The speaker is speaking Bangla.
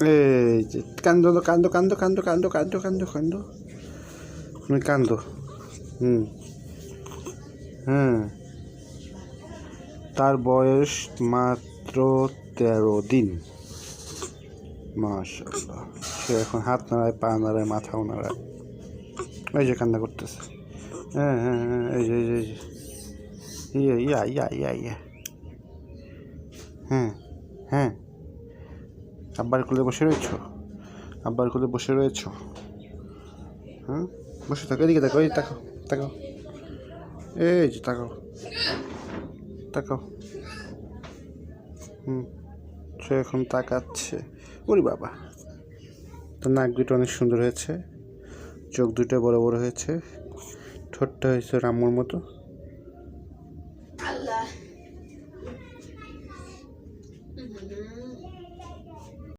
এই যে কান্দো কান্দো কান্দো কান্দো কান্দো কান্দো কান্দো কান্দো তুমি কান্দো। হুম হ্যাঁ, তার বয়স মাত্র 13 দিন। মাশাআল্লাহ, সে এখন হাত নাড়ায়, পা নাড়ায়, মাথাও নাড়ায়। এই যে কান্না করতেছে। হ্যাঁ হ্যাঁ হ্যাঁ, এই যে এই যে ইয়া ইয়া ইয়া ইয়া ইয়া। হ্যাঁ হ্যাঁ, আব্বার কোলে বসে রয়েছো, আব্বার কোলে বসে রয়েছো। হ্যাঁ, বসে থাকো, এদিকে দেখো, এই তাকাও তাকাও, এই যে তাকাও তাকাও। সে এখন তাকাচ্ছে। ওরে বাবা, তোর নাক দুটো অনেক সুন্দর হয়েছে, চোখ দুটো বড় বড় হয়েছে, ঠোঁটটা হয়েছে রামুর মতো।